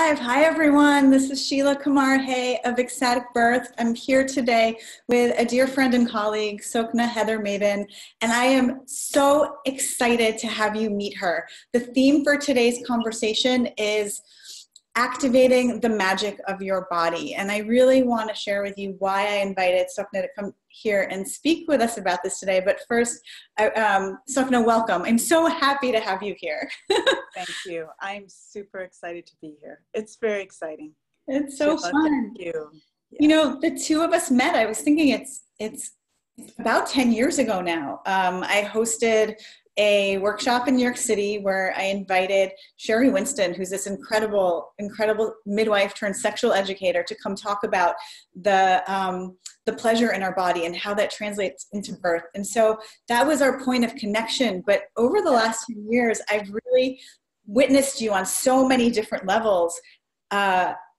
Hi everyone, this is Sheila Kumar Hay of Ecstatic Birth. I'm here today with a dear friend and colleague, Sokhna Heathyre Mabin, and I am so excited to have you meet her. The theme for today's conversation is activating the magic of your body, and I really want to share with you why I invited Sokhna to come here and speak with us about this today. But first, Sokhna, welcome. I'm so happy to have you here. Thank you. I'm super excited to be here. It's very exciting. It's so Sheila, fun. thank you. Yeah. You know, the two of us met, I was thinking it's about 10 years ago now. I hosted a workshop in New York City where I invited Sherry Winston, who's this incredible midwife turned sexual educator, to come talk about the pleasure in our body and how that translates into birth. And so that was our point of connection. But over the last 10 years, I've really witnessed you on so many different levels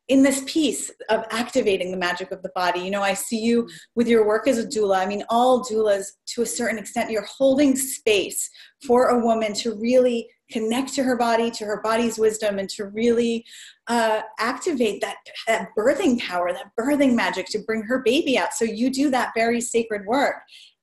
in this piece of activating the magic of the body. You know, I see you with your work as a doula. I mean, all doulas, to a certain extent, you're holding space for a woman to really connect to her body, to her body's wisdom, and to really activate that birthing power, that birthing magic to bring her baby out. So you do that very sacred work.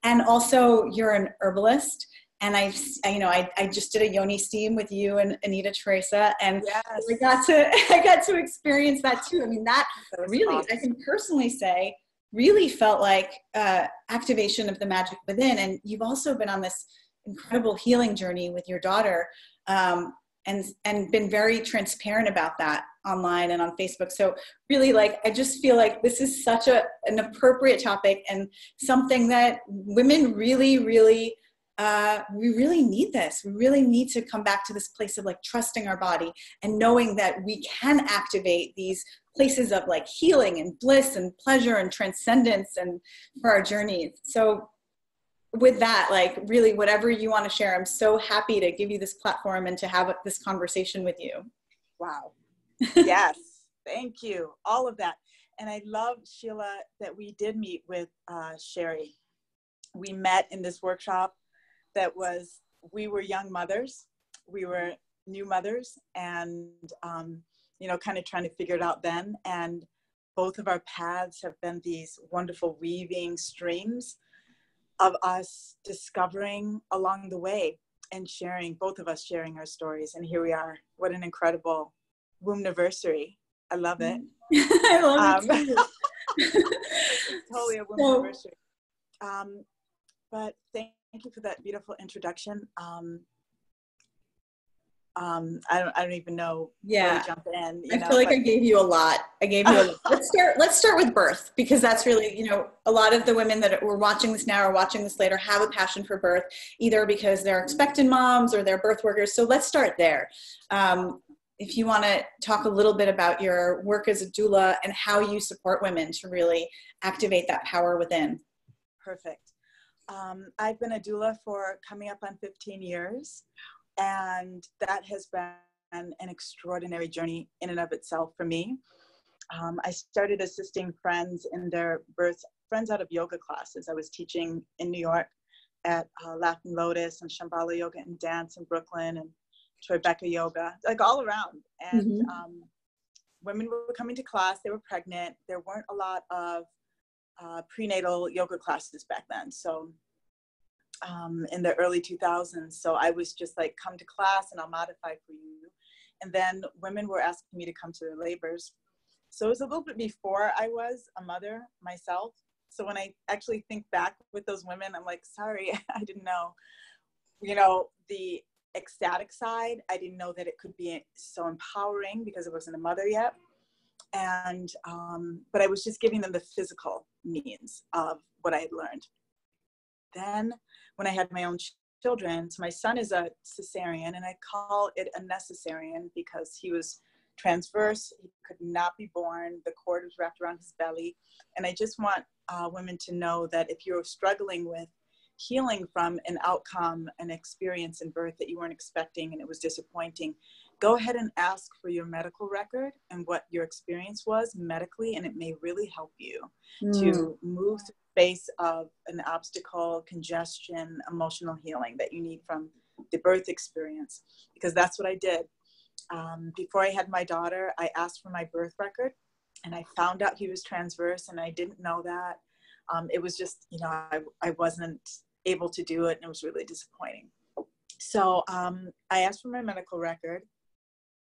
And also you're an herbalist. And I just did a yoni steam with you and Anita Teresa, and Yes. I got to experience that too. I mean, that really, awesome. I can personally say, really felt like activation of the magic within. And you've also been on this incredible healing journey with your daughter, and been very transparent about that online and on Facebook. So really, like, I just feel like this is such an appropriate topic and something that women really we really need this. We really need to come back to this place of like trusting our body and knowing that we can activate these places of like healing and bliss and pleasure and transcendence and for our journeys. So with that, like, really whatever you want to share, I'm so happy to give you this platform and to have this conversation with you. Wow. Yes. Thank you. All of that. And I love, Sheila, that we did meet with Sherry. We met in this workshop we were young mothers, we were new mothers, and, kind of trying to figure it out then. And both of our paths have been these wonderful weaving streams of us discovering along the way and sharing, both of us sharing our stories. And here we are. What an incredible womb-niversary. I love it. I love it too. It's totally a womb-niversary. But thank you for that beautiful introduction. I don't even know where to jump in. I feel like I gave you a lot. Let's start with birth, because that's really, a lot of the women that were watching this now or watching this later have a passion for birth, either because they're expectant moms or they're birth workers. So let's start there. If you want to talk a little bit about your work as a doula and how you support women to really activate that power within. Perfect. I've been a doula for coming up on 15 years, and that has been an extraordinary journey in and of itself for me. I started assisting friends in their births, friends out of yoga classes. I was teaching in New York at Laughing Lotus and Shambhala Yoga and Dance in Brooklyn and Tribeca Yoga, like all around. And women were coming to class, they were pregnant. There weren't a lot of prenatal yoga classes back then. So in the early 2000s. So I was just like, come to class and I'll modify for you. And then women were asking me to come to their labors. So it was a little bit before I was a mother myself. So when I actually think back with those women, I'm like, sorry, I didn't know, the ecstatic side. I didn't know that it could be so empowering because I wasn't a mother yet. And, but I was just giving them the physical means of what I had learned. Then when I had my own children, so my son is a cesarean, and I call it a necessarian because he was transverse. He could not be born. The cord was wrapped around his belly. And I just want women to know that if you're struggling with healing from an outcome, an experience in birth that you weren't expecting and it was disappointing, go ahead and ask for your medical record and what your experience was medically, and it may really help you to move through the space of an obstacle, congestion, emotional healing that you need from the birth experience, because that's what I did. Before I had my daughter, I asked for my birth record, and I found out he was transverse, and I didn't know that. It was just, you know, I wasn't able to do it, and it was really disappointing. So I asked for my medical record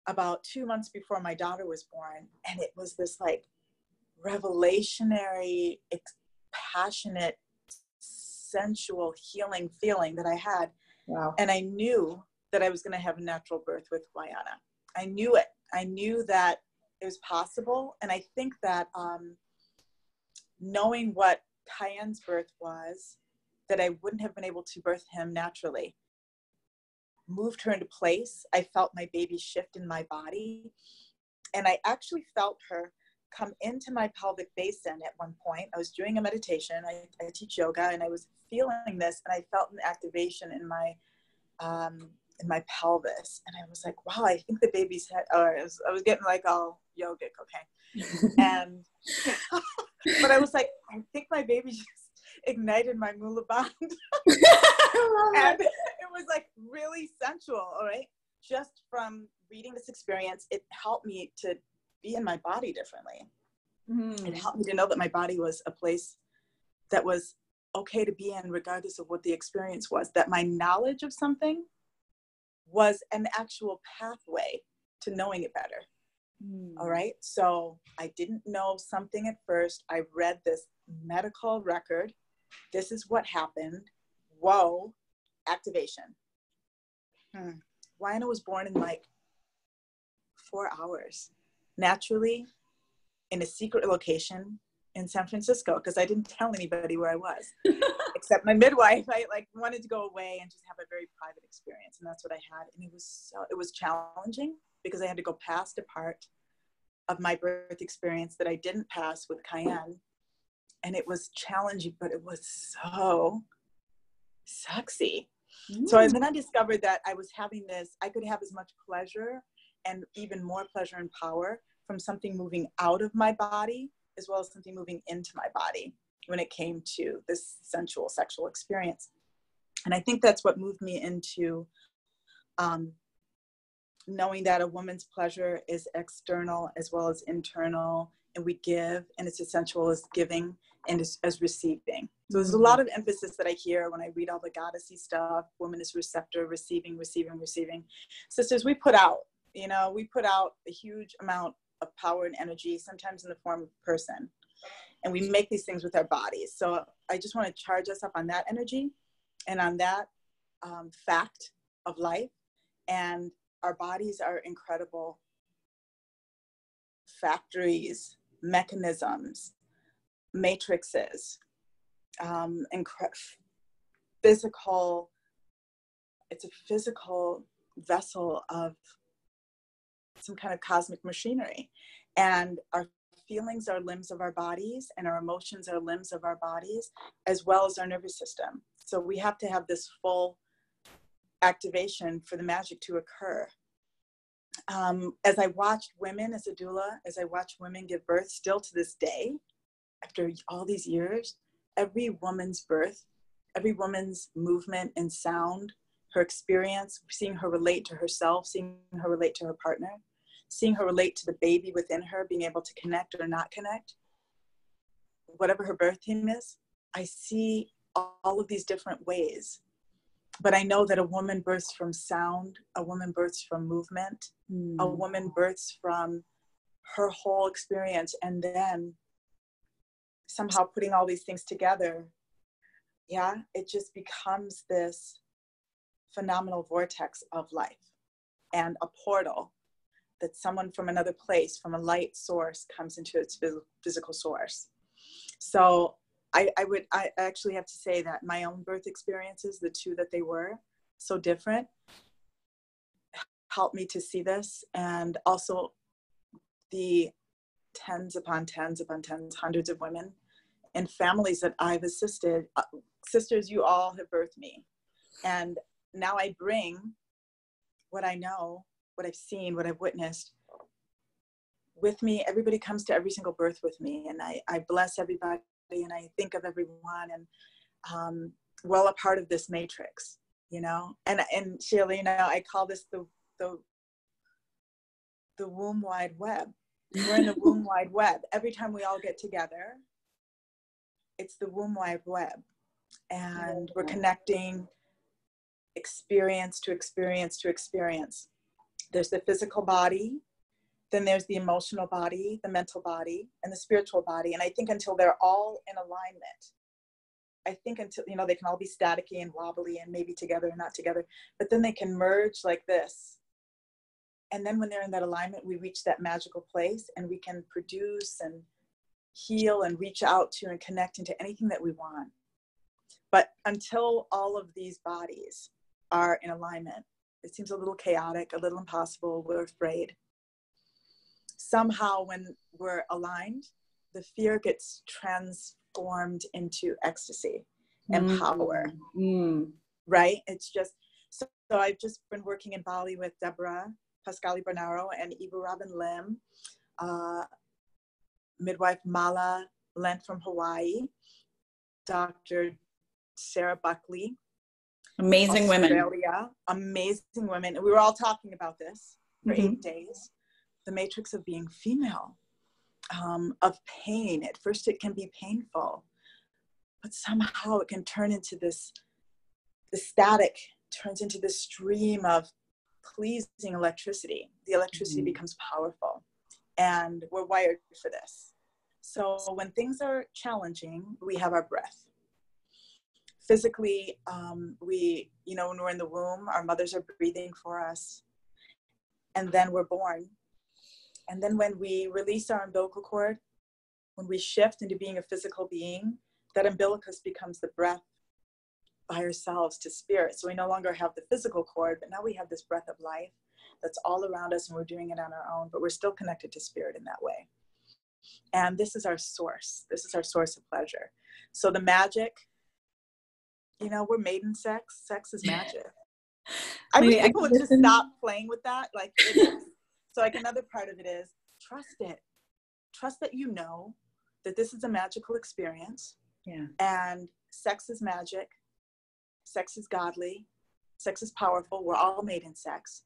about 2 months before my daughter was born, and it was this like revelationary, passionate, sensual, healing feeling that I had. Wow. And I knew that I was going to have a natural birth with Guyana. I knew it. I knew that it was possible. And I think that knowing what Cayenne's birth was, that I wouldn't have been able to birth him naturally, moved her into place. I felt my baby shift in my body. And I actually felt her come into my pelvic basin at one point. I was doing a meditation. I teach yoga, and I was feeling this, and I felt an activation in my pelvis. And I was like, wow, I think the baby's head, I was getting like all yogic, okay. And, but I was like, I think my baby just ignited my mula band. And it was like really sensual, all right? Just from reading this experience, it helped me to be in my body differently. It helped me to know that my body was a place that was okay to be in regardless of what the experience was, that my knowledge of something was an actual pathway to knowing it better. All right. So I didn't know something at first. I read this medical record. This is what happened. Whoa, activation. Guyana was born in like 4 hours, naturally, in a secret location in San Francisco, because I didn't tell anybody where I was, except my midwife. I like wanted to go away and just have a very private experience, and that's what I had. And it was challenging because I had to go past a part of my birth experience that I didn't pass with Cayenne, and it was challenging, but it was so sexy. So then I discovered that I was having this, I could have as much pleasure and even more pleasure and power from something moving out of my body as well as something moving into my body when it came to this sensual sexual experience. And I think that's what moved me into knowing that a woman's pleasure is external as well as internal, and we give, and it's as sensual as giving and as receiving. So there's a lot of emphasis that I hear when I read all the goddessy stuff. Woman is receptor, receiving, receiving, receiving. Sisters, we put out a huge amount of power and energy, sometimes in the form of a person. And we make these things with our bodies. So I just want to charge us up on that energy and on that fact of life. And our bodies are incredible factories, mechanisms, matrices, physical, it's a physical vessel of some kind of cosmic machinery. And our feelings are limbs of our bodies, and our emotions are limbs of our bodies, as well as our nervous system. So we have to have this full activation for the magic to occur. As I watched women as a doula, as I watched women give birth, still to this day, after all these years, every woman's birth, every woman's movement and sound, her experience, seeing her relate to herself, seeing her relate to her partner, seeing her relate to the baby within her, being able to connect or not connect, whatever her birth theme is, I see all of these different ways. But I know that a woman births from sound, a woman births from movement, a woman births from her whole experience, and then somehow putting all these things together, it just becomes this phenomenal vortex of life and a portal that someone from another place, from a light source, comes into its physical source. So I actually have to say that my own birth experiences, the two that they were so different, helped me to see this. And also the tens upon tens upon tens, hundreds of women and families that I've assisted. Sisters, you all have birthed me. And now I bring what I know, what I've seen, what I've witnessed with me. Everybody comes to every single birth with me, and I bless everybody, and I think of everyone, and we're all a part of this matrix, you know. And Sheila, you know, I call this the the womb wide web. We're in the womb wide web. Every time we all get together, it's the womb wide web. And we're connecting experience to experience to experience. There's the physical body, then there's the emotional body, the mental body, and the spiritual body. And I think until they're all in alignment, I think until, you know, they can all be staticky and wobbly and maybe together and not together, but then they can merge like this. And then when they're in that alignment, we reach that magical place and we can produce and heal and reach out to and connect into anything that we want. But until all of these bodies are in alignment, it seems a little chaotic, a little impossible, we're afraid. Somehow when we're aligned, the fear gets transformed into ecstasy and power, right? It's just, so I've just been working in Bali with Deborah Pascali Bernaro and Ibu Robin Lim, midwife Mala Lent from Hawaii, Dr. Sarah Buckley. Amazing Australia, women. Amazing women. And we were all talking about this for 8 days. The matrix of being female, of pain. At first it can be painful, but somehow it can turn into this, the static turns into this stream of pleasing electricity. The electricity becomes powerful, and we're wired for this. So when things are challenging, we have our breath. Physically, we, you know, when we're in the womb, our mothers are breathing for us, and then we're born. And then when we release our umbilical cord, when we shift into being a physical being, that umbilicus becomes the breath by ourselves to spirit. So we no longer have the physical cord, but now we have this breath of life that's all around us, and we're doing it on our own, but we're still connected to spirit in that way. And this is our source. This is our source of pleasure. So the magic, you know, we're made in sex. Sex is magic. I wish people would just stop playing with that. Like, it is. So like another part of it is trust it. Trust that you know that this is a magical experience. Yeah. And sex is magic. Sex is godly. Sex is powerful. We're all made in sex.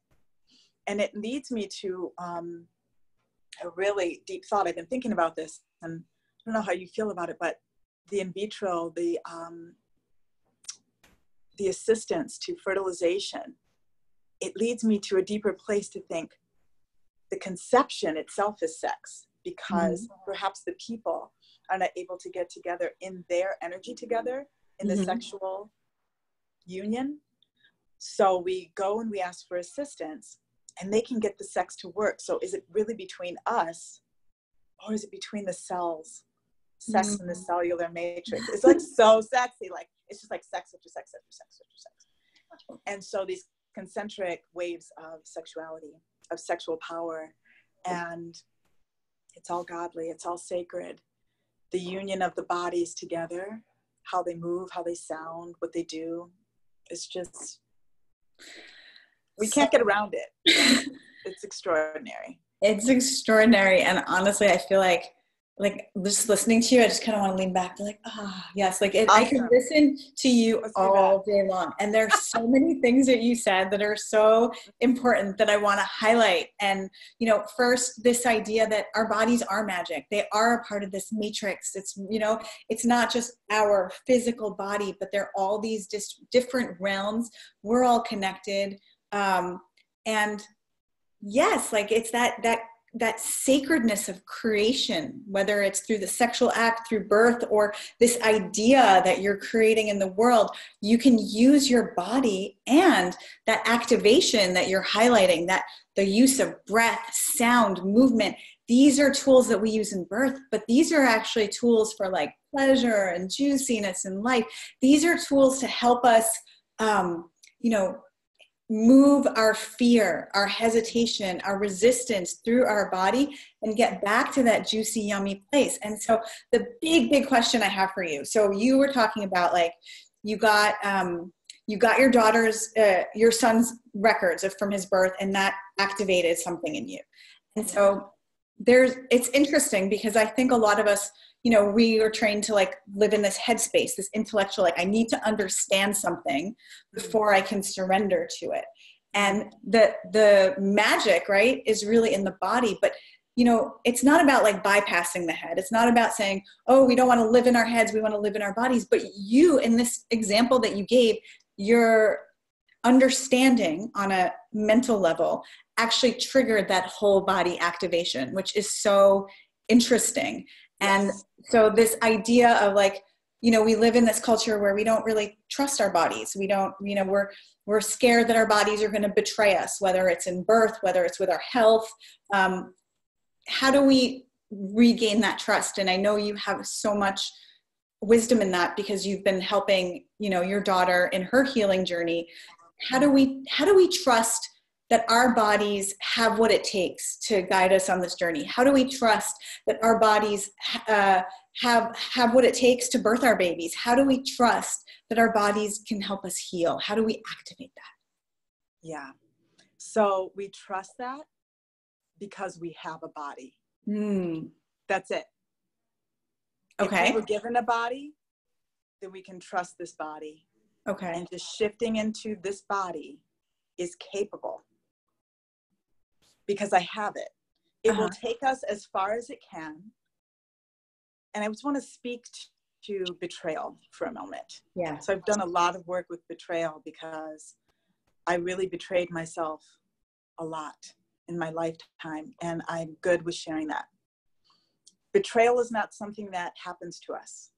And it leads me to a really deep thought. I've been thinking about this, and I don't know how you feel about it, but the in vitro, the assistance to fertilization, it leads me to a deeper place to think the conception itself is sex, because perhaps the people are not able to get together in their energy together in the sexual union. So we go and we ask for assistance, and they can get the sex to work. So is it really between us, or is it between the cells? Sex in the cellular matrix. It's like so sexy. Like, it's just like sex after sex after sex after sex. And so these concentric waves of sexuality, of sexual power, and it's all godly, it's all sacred. The union of the bodies together, how they move, how they sound, what they do, it's just, we can't get around it. It's extraordinary. It's extraordinary. And honestly, I feel like just listening to you, I just kind of want to lean back and like, yes, like awesome. I could listen to you all day long. And there's so many things that you said that are so important that I want to highlight. And, you know, first, this idea that our bodies are magic. They are a part of this matrix. It's, you know, it's not just our physical body, but they're all these different realms. We're all connected. And yes, like it's that sacredness of creation, whether it's through the sexual act, through birth, or this idea that you're creating in the world, you can use your body, and that activation that you're highlighting, that the use of breath, sound, movement, these are tools that we use in birth, but these are actually tools for like pleasure and juiciness in life. These are tools to help us, you know, move our fear, our hesitation, our resistance through our body and get back to that juicy, yummy place. And so the big question I have for you. So you were talking about like, you got your daughter's, your son's records from his birth, and that activated something in you. And so it's interesting because I think a lot of us, you know, we are trained to like live in this headspace, this intellectual, like I need to understand something before I can surrender to it. And the magic, right, is really in the body. But you know, it's not about like bypassing the head. It's not about saying, oh, we don't want to live in our heads, we want to live in our bodies. But you, in this example that you gave, your understanding on a mental level actually triggered that whole body activation, which is so interesting. And Yes. so this idea of like, you know, we live in this culture where we don't really trust our bodies. We don't, you know, we're scared that our bodies are going to betray us, whether it's in birth, whether it's with our health. How do we regain that trust? And I know you have so much wisdom in that because you've been helping, you know, your daughter in her healing journey. How do we trust that our bodies have what it takes to guide us on this journey? How do we trust that our bodies have what it takes to birth our babies? How do we trust that our bodies can help us heal? How do we activate that? Yeah. So we trust that because we have a body. That's it. Okay. If we were given a body, then we can trust this body. Okay. And just shifting into this body is capable because I have it. It will take us as far as it can. And I just want to speak to betrayal for a moment. Yeah. So I've done a lot of work with betrayal because I really betrayed myself a lot in my lifetime, and I'm good with sharing that. Betrayal is not something that happens to us.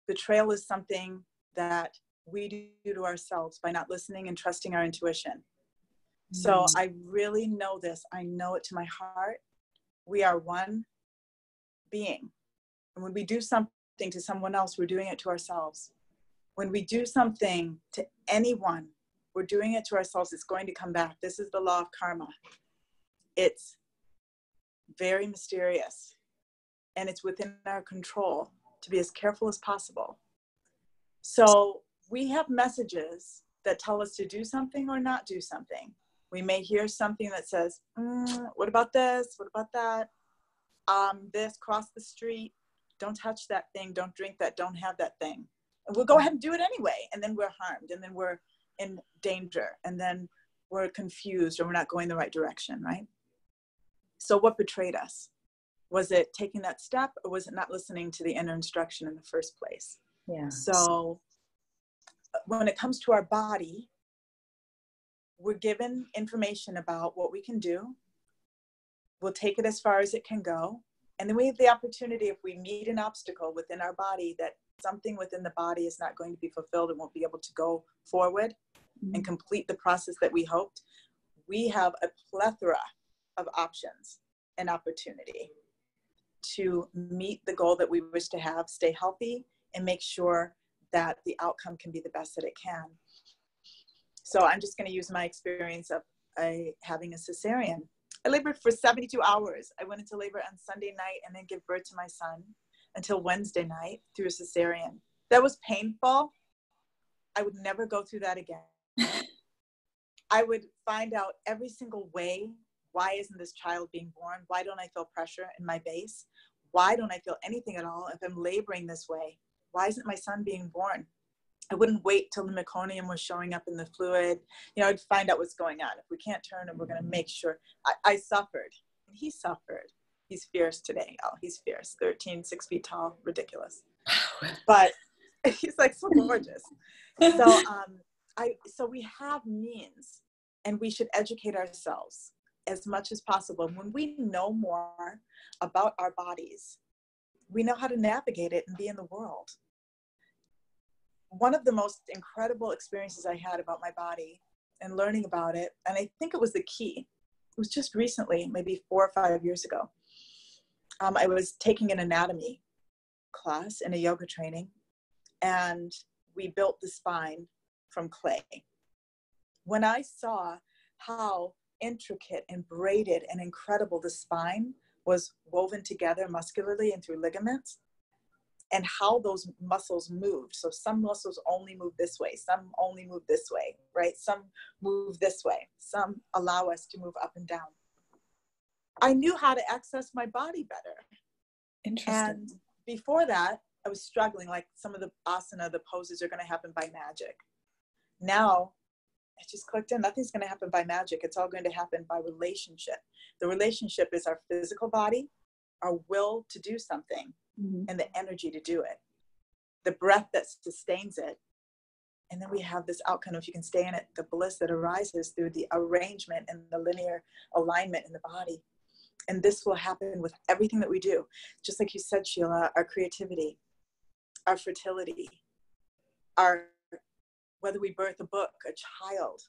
Betrayal is something that we do to ourselves by not listening and trusting our intuition. So I really know this. I know it to my heart. We are one being. And when we do something to someone else, we're doing it to ourselves. When we do something to anyone, we're doing it to ourselves. It's going to come back. This is the law of karma. It's very mysterious, and it's within our control to be as careful as possible. So we have messages that tell us to do something or not do something. We may hear something that says, what about this? What about that? This, cross the street. Don't touch that thing. Don't drink that. Don't have that thing. And we'll go ahead and do it anyway. And then we're harmed. And then we're in danger. And then we're confused or we're not going the right direction, right? So what betrayed us? Was it taking that step, or was it not listening to the inner instruction in the first place? Yeah. So when it comes to our body, we're given information about what we can do. We'll take it as far as it can go. And then we have the opportunity, if we meet an obstacle within our body, that something within the body is not going to be fulfilled and won't be able to go forward and complete the process that we hoped, we have a plethora of options and opportunity to meet the goal that we wish to have, stay healthy, and make sure that the outcome can be the best that it can. So I'm just going to use my experience of having a cesarean. I labored for 72 hours. I went into labor on Sunday night and then gave birth to my son until Wednesday night through a cesarean. That was painful. I would never go through that again. I would find out every single way, why isn't this child being born? Why don't I feel pressure in my base? Why don't I feel anything at all if I'm laboring this way? Why isn't my son being born? I wouldn't wait till the meconium was showing up in the fluid. You know, I'd find out what's going on. If we can't turn him, we're going to make sure. I suffered. He suffered. He's fierce today. Oh, he's fierce. 13, 6 feet tall. Ridiculous. But he's like so gorgeous. So we have means, and we should educate ourselves as much as possible. When we know more about our bodies, we know how to navigate it and be in the world. One of the most incredible experiences I had about my body and learning about it, and I think it was the key, it was just recently, maybe 4 or 5 years ago. I was taking an anatomy class in a yoga training, and we built the spine from clay. When I saw how intricate and braided and incredible the spine was woven together muscularly and through ligaments, and how those muscles moved. So some muscles only move this way, some only move this way, right? Some move this way, some allow us to move up and down. I knew how to access my body better. Interesting. And before that, I was struggling, like some of the asana, the poses are going to happen by magic. Now, it just clicked in. Nothing's going to happen by magic. It's all going to happen by relationship. The relationship is our physical body, our will to do something, and the energy to do it, the breath that sustains it. And then we have this outcome, if you can stay in it, the bliss that arises through the arrangement and the linear alignment in the body. And this will happen with everything that we do. Just like you said, Sheila, our creativity, our fertility, whether we birth a book, a child,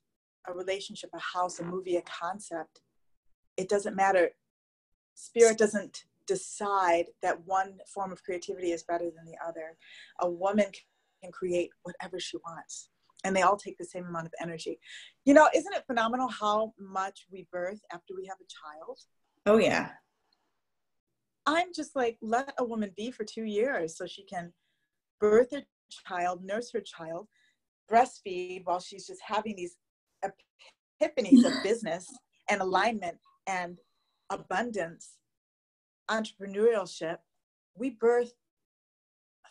a relationship, a house, a movie, a concept, it doesn't matter. Spirit doesn't decide that one form of creativity is better than the other. A woman can create whatever she wants, and they all take the same amount of energy. You know, isn't it phenomenal how much we birth after we have a child? Oh, yeah. I'm just like, let a woman be for 2 years so she can birth a child, nurse her child, breastfeed while she's just having these epiphanies of business and alignment and abundance, entrepreneurship. We birth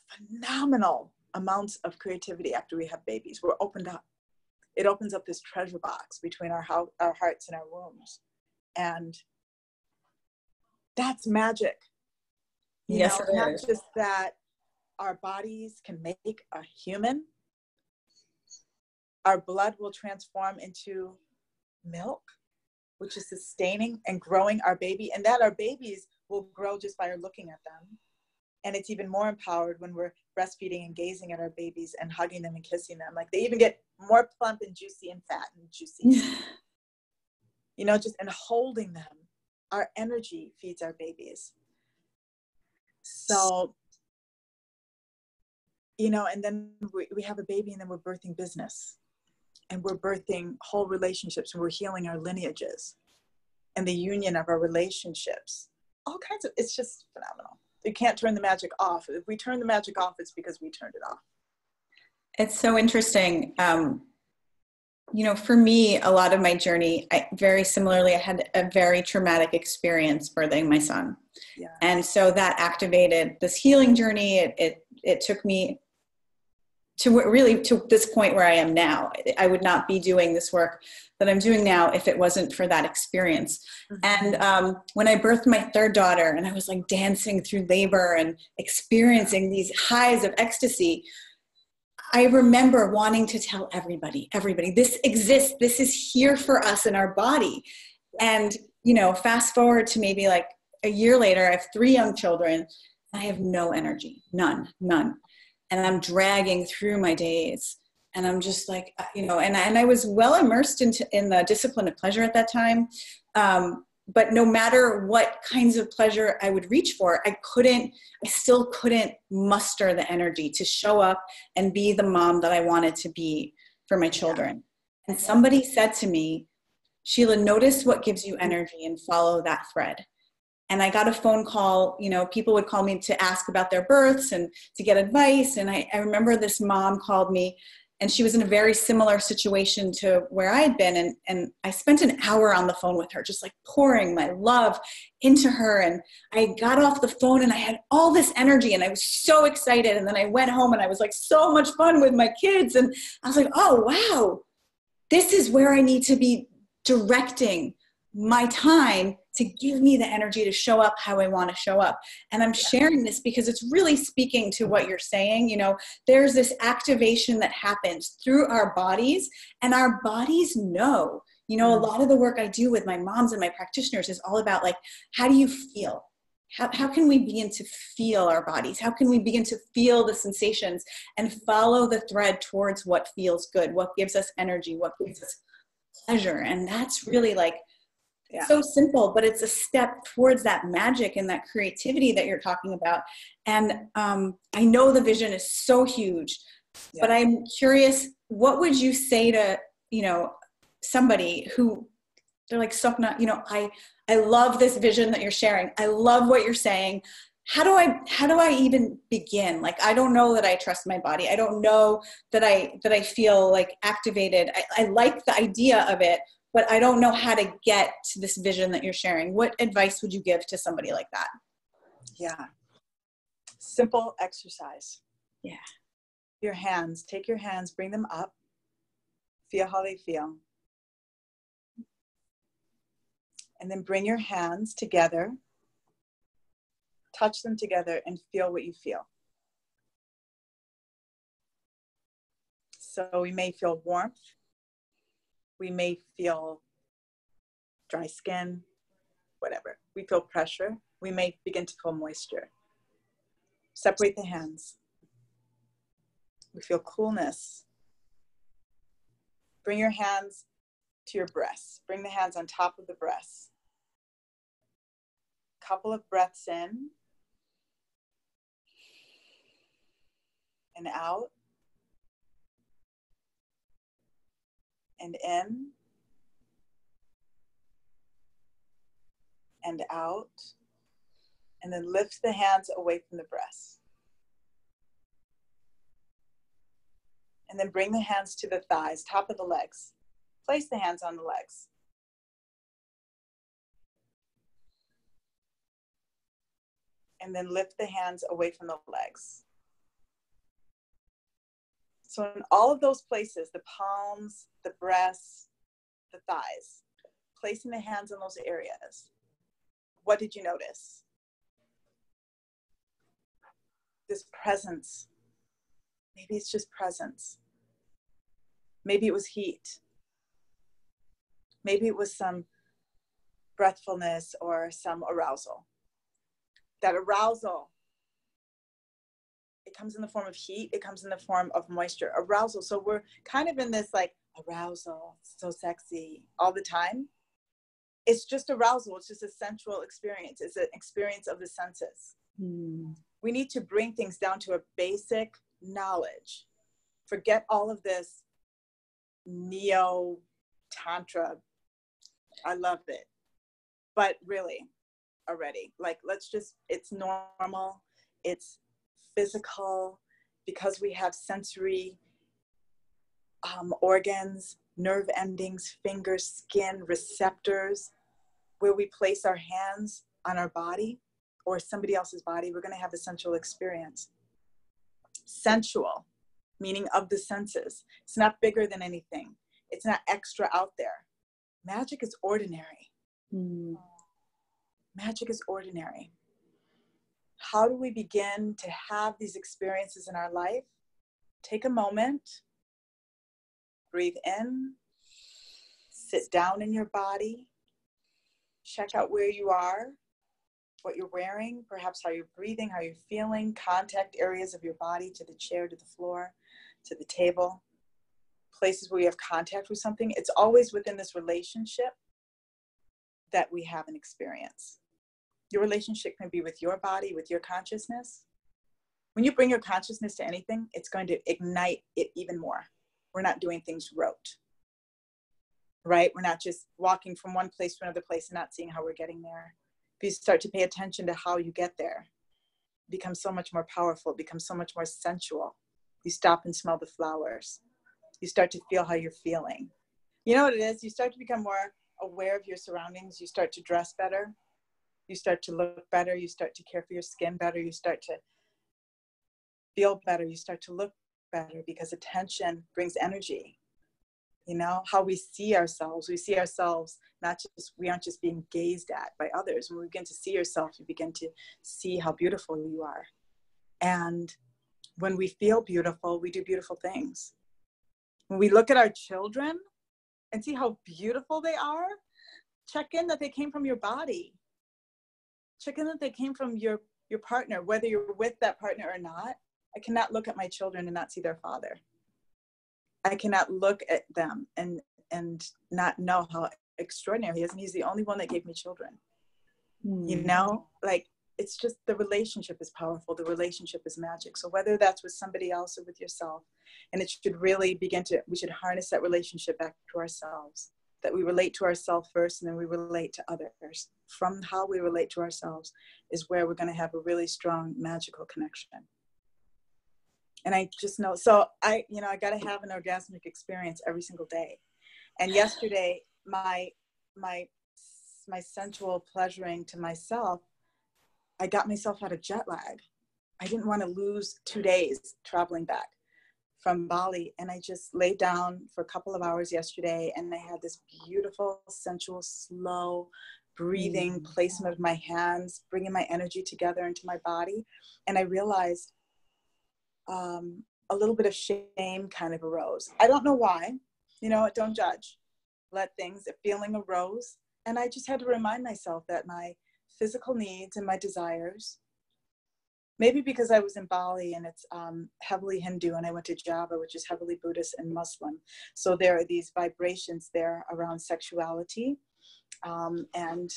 phenomenal amounts of creativity after we have babies. We're opened up. It opens up this treasure box between our hearts and our wombs. And that's magic. Yes, It's not just that our bodies can make a human. Our blood will transform into milk, which is sustaining and growing our baby, and that our babies will grow just by our looking at them. And it's even more empowered when we're breastfeeding and gazing at our babies and hugging them and kissing them. Like, they even get more plump and juicy and fat and juicy. Just in holding them, our energy feeds our babies. So, and then we have a baby, and then we're birthing business, and we're birthing whole relationships, and we're healing our lineages and the union of our relationships. All kinds of, it's just phenomenal. You can't turn the magic off. If we turn the magic off, it's because we turned it off. It's so interesting. For me, a lot of my journey, very similarly, I had a very traumatic experience birthing my son. Yeah. And so that activated this healing journey. It took me to this point where I am now. I would not be doing this work that I'm doing now if it wasn't for that experience. And when I birthed my third daughter, and I was like dancing through labor and experiencing these highs of ecstasy, I remember wanting to tell everybody, this exists. This is here for us in our body. And, fast forward to maybe like a year later, I have 3 young children. I have no energy, none. And I'm dragging through my days. And I'm just like, and I was well immersed in the discipline of pleasure at that time. But no matter what kinds of pleasure I would reach for, I still couldn't muster the energy to show up and be the mom that I wanted to be for my children. And somebody said to me, Sheila, notice what gives you energy and follow that thread. And I got a phone call, people would call me to ask about their births and to get advice. And I remember this mom called me, and she was in a very similar situation to where I had been. And I spent an hour on the phone with her, just like pouring my love into her. And I got off the phone and I had all this energy and I was so excited. And then I went home and I was like so much fun with my kids. And I was like, oh, wow, this is where I need to be directing my time to give me the energy to show up how I want to show up. And I'm sharing this because it's really speaking to what you're saying. There's this activation that happens through our bodies, and our bodies know. A lot of the work I do with my moms and my practitioners is all about, like, how do you feel? How can we begin to feel our bodies? How can we begin to feel the sensations and follow the thread towards what feels good, what gives us energy, what gives us pleasure? And that's really so simple, but it's a step towards that magic and that creativity that you're talking about. And I know the vision is so huge, but I'm curious, what would you say to, somebody who they're like, Sokhna, I love this vision that you're sharing. I love what you're saying. How do I even begin? Like, I don't know that I trust my body. I don't know that I feel like activated. I like the idea of it, but I don't know how to get to this vision that you're sharing. What advice would you give to somebody like that? Yeah. Simple exercise. Yeah. Take your hands, bring them up, Feel how they feel. And then bring your hands together, touch them together, and feel what you feel. So we may feel warmth. We may feel dry skin, whatever. We feel pressure. We may begin to feel moisture. Separate the hands. We feel coolness. Bring your hands to your breasts. Bring the hands on top of the breasts. Couple of breaths in and out and in and out, and then lift the hands away from the breasts. And then bring the hands to the thighs, top of the legs. Place the hands on the legs. And then lift the hands away from the legs. So in all of those places, the palms, the breasts, the thighs, placing the hands in those areas, what did you notice? This presence. Maybe it's just presence. Maybe it was heat. Maybe it was some breathfulness or some arousal. That arousal, it comes in the form of heat. It comes in the form of moisture. Arousal. So we're kind of in this like arousal, so sexy all the time. It's just arousal. It's just a sensual experience. It's an experience of the senses. We need to bring things down to a basic knowledge. Forget all of this neo tantra. I love it. But really, already, like, let's just, it's normal. It's physical, because we have sensory organs, nerve endings, fingers, skin, receptors, where we place our hands on our body or somebody else's body, we're going to have a sensual experience. Sensual, meaning of the senses. It's not bigger than anything. It's not extra out there. Magic is ordinary. Magic is ordinary. How do we begin to have these experiences in our life? Take a moment, breathe in, sit down in your body, check out where you are, what you're wearing, perhaps how you're breathing, how you're feeling, contact areas of your body to the chair, to the floor, to the table, places where you have contact with something. It's always within this relationship that we have an experience. Your relationship can be with your body, with your consciousness. When you bring your consciousness to anything, it's going to ignite it even more. We're not doing things rote, right? We're not just walking from one place to another place and not seeing how we're getting there. If you start to pay attention to how you get there, it becomes so much more powerful, it becomes so much more sensual. You stop and smell the flowers. You start to feel how you're feeling. You know what it is? You start to become more aware of your surroundings. You start to dress better. You start to look better. You start to care for your skin better. You start to feel better. You start to look better, because attention brings energy. You know, how we see ourselves. We see ourselves, we aren't just being gazed at by others. When we begin to see yourself, you begin to see how beautiful you are. And when we feel beautiful, we do beautiful things. When we look at our children and see how beautiful they are, check in that they came from your body. Check in that they came from your partner, whether you're with that partner or not. I cannot look at my children and not see their father. I cannot look at them and not know how extraordinary he is. And he's the only one that gave me children. You know, like, it's just, the relationship is powerful. The relationship is magic. So whether that's with somebody else or with yourself, and it should really we should harness that relationship back to ourselves, that we relate to ourselves first, and then we relate to others. From how we relate to ourselves is where we're going to have a really strong magical connection. And I just know, so I got to have an orgasmic experience every single day. And yesterday, my sensual pleasuring to myself, I got myself out of jet lag. I didn't want to lose 2 days traveling back from Bali, and I just laid down for a couple of hours yesterday, and I had this beautiful, sensual, slow breathing placement of my hands, bringing my energy together into my body. And I realized a little bit of shame kind of arose. I don't know why, you know, don't judge. Let things, a feeling arose. And I just had to remind myself that my physical needs and my desires, maybe because I was in Bali and it's heavily Hindu, and I went to Java, which is heavily Buddhist and Muslim. So there are these vibrations there around sexuality and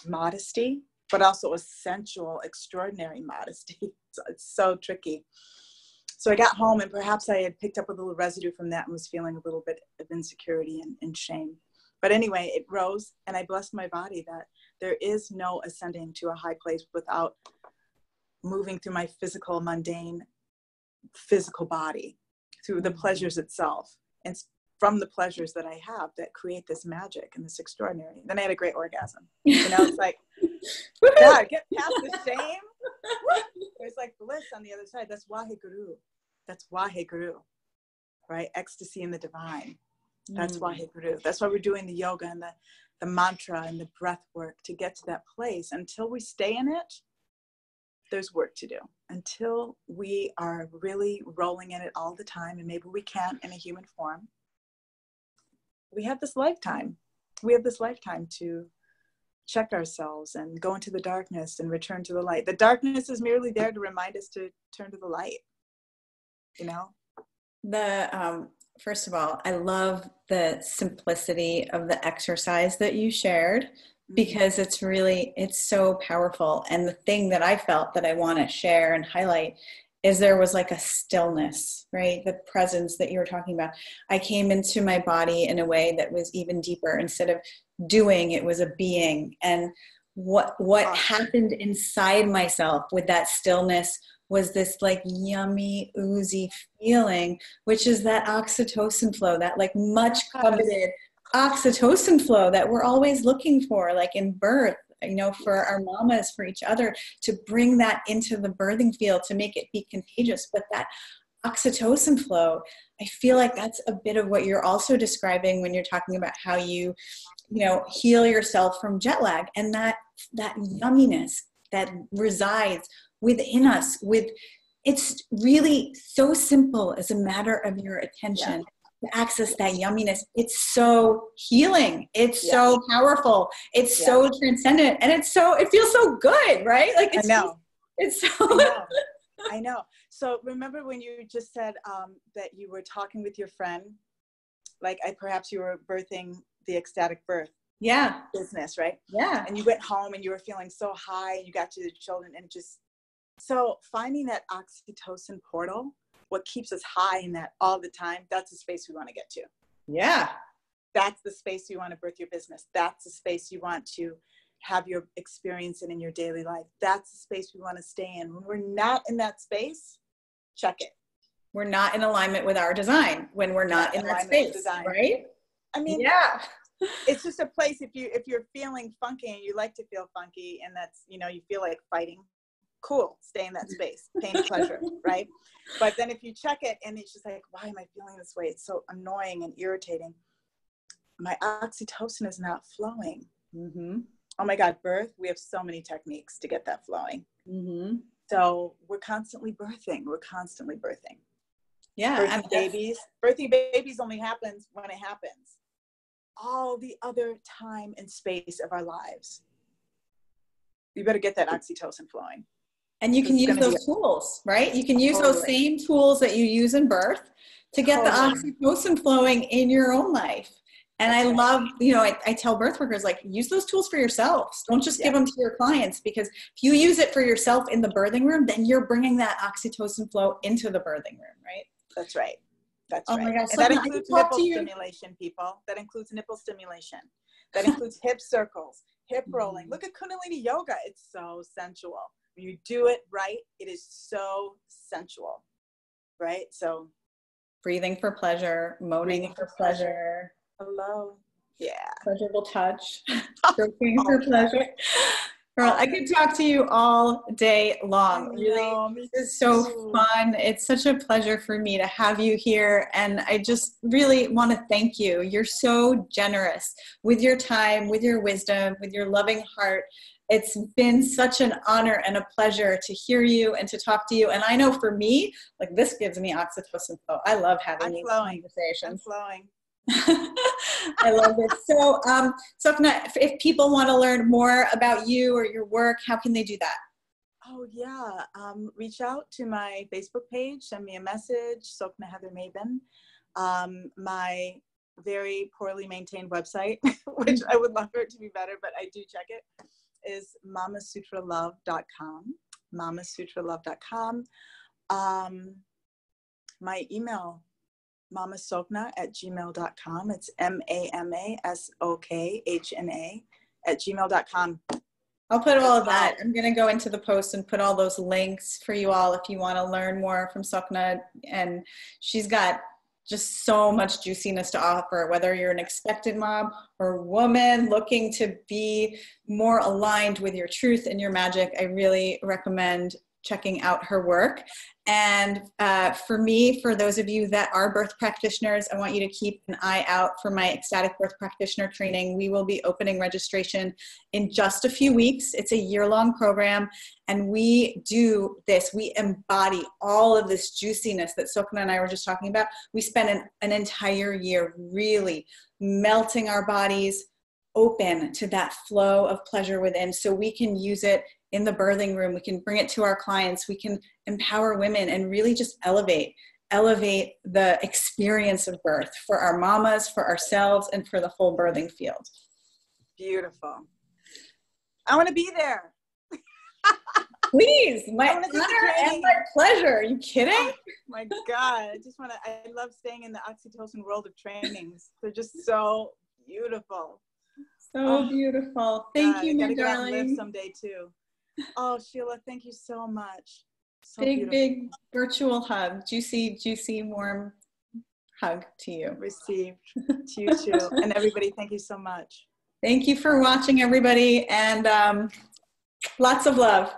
modesty, but also a sensual, extraordinary modesty. So it's so tricky. So I got home, and perhaps I had picked up a little residue from that and was feeling a little bit of insecurity and shame. But anyway, it rose, and I blessed my body that there is no ascending to a high place without moving through my physical, mundane, physical body, through the pleasures itself. And from the pleasures that I have that create this magic and this extraordinary. Then I had a great orgasm. You know, it's like, God, get past the shame. There's like bliss on the other side. That's Waheguru. That's Waheguru, right? Ecstasy in the divine. That's Waheguru. That's why we're doing the yoga and the mantra and the breath work to get to that place. Until we stay in it, there's work to do. Until we are really rolling in it all the time, and maybe we can't in a human form, we have this lifetime. We have this lifetime to check ourselves and go into the darkness and return to the light. The darkness is merely there to remind us to turn to the light, you know? First of all, I love the simplicity of the exercise that you shared, because it's so powerful. And the thing that I felt that I want to share and highlight is there was like a stillness, right? The presence that you were talking about. I came into my body in a way that was even deeper. Instead of doing, it was a being. And what happened inside myself with that stillness was this like yummy, oozy feeling, which is that oxytocin flow, that like much coveted oxytocin flow that we're always looking for, like in birth, you know, for our mamas, for each other, to bring that into the birthing field, to make it be contagious. But that oxytocin flow, I feel like that's a bit of what you're also describing when you're talking about how you know, heal yourself from jet lag, and that yumminess that resides within us. It's really so simple as a matter of your attention. To access that yumminess. It's so healing. It's so powerful. It's so transcendent, and it feels so good, right? Like I know. It's so. I know. So remember when you just said that you were talking with your friend, like perhaps you were birthing the ecstatic birth business, right? Yeah. And you went home and you were feeling so high, and you got to the children, and so finding that oxytocin portal, what keeps us high in that all the time, that's the space we want to get to. Yeah. That's the space you want to birth your business. That's the space you want to have your experience in your daily life. That's the space we want to stay in. When we're not in that space, check it. We're not in alignment with our design when we're not in that space, right? I mean, it's just a place, if you're feeling funky and you like to feel funky, and that's, you know, you feel like fighting, cool, stay in that space, pain and pleasure, right? But then if you check it and it's just like, why am I feeling this way? It's so annoying and irritating. My oxytocin is not flowing. Oh my God, birth, we have so many techniques to get that flowing. So we're constantly birthing. Yeah. Birthing babies only happens when it happens. All the other time and space of our lives, you better get that oxytocin flowing. And you can use those tools, right? You can use those same tools that you use in birth to get the oxytocin flowing in your own life. And I love, you know, I tell birth workers, like, use those tools for yourselves. Don't just give them to your clients, because if you use it for yourself in the birthing room, then you're bringing that oxytocin flow into the birthing room, right? That's right. That's right. My gosh, and that includes nipple stimulation, people. That includes nipple stimulation. That includes hip circles, hip rolling. Look at Kundalini yoga. It's so sensual. When you do it right, it is so sensual, right? So breathing for pleasure, moaning for pleasure. Hello. Yeah. Pleasurable touch. Stroking for pleasure. Girl, I could talk to you all day long. Know, Really, this is so fun. It's such a pleasure for me to have you here. And I just really want to thank you. You're so generous with your time, with your wisdom, with your loving heart. It's been such an honor and a pleasure to hear you and to talk to you. And I know for me, like, this gives me oxytocin flow. I love having these conversations. I'm flowing. I love it. So, Sokhna, if people want to learn more about you or your work, how can they do that? Oh, yeah. Reach out to my Facebook page, send me a message, Sokhna Heathyre Mabin. My very poorly maintained website, which I would love for it to be better, but I do check it, is mamasokhna.com. mamasokhna.com. My email, mamasokhna@gmail.com. It's mamasokhna@gmail.com. I'll put all of that. I'm going to go into the post and put all those links for you all if you want to learn more from Sokhna. And she's got just so much juiciness to offer, whether you're an expectant mom or woman looking to be more aligned with your truth and your magic. I really recommend checking out her work. And for me, for those of you that are birth practitioners, I want you to keep an eye out for my ecstatic birth practitioner training. We will be opening registration in just a few weeks. It's a year-long program, and we do this. We embody all of this juiciness that Sokhna and I were just talking about. We spend an entire year really melting our bodies open to that flow of pleasure within, so we can use it in the birthing room. We can bring it to our clients. We can empower women and really just elevate the experience of birth for our mamas, for ourselves, and for the whole birthing field. Beautiful. I want to be there. Please, my honor and my pleasure. Are you kidding? Oh, my God. I love staying in the oxytocin world of trainings. They're just so beautiful. So beautiful. Thank you, my darling. I gotta go out and live someday too. Oh, Sheila, thank you so much. So big virtual hug. Juicy, warm hug to you. Received. To you too. And everybody, thank you so much. Thank you for watching, everybody, and lots of love.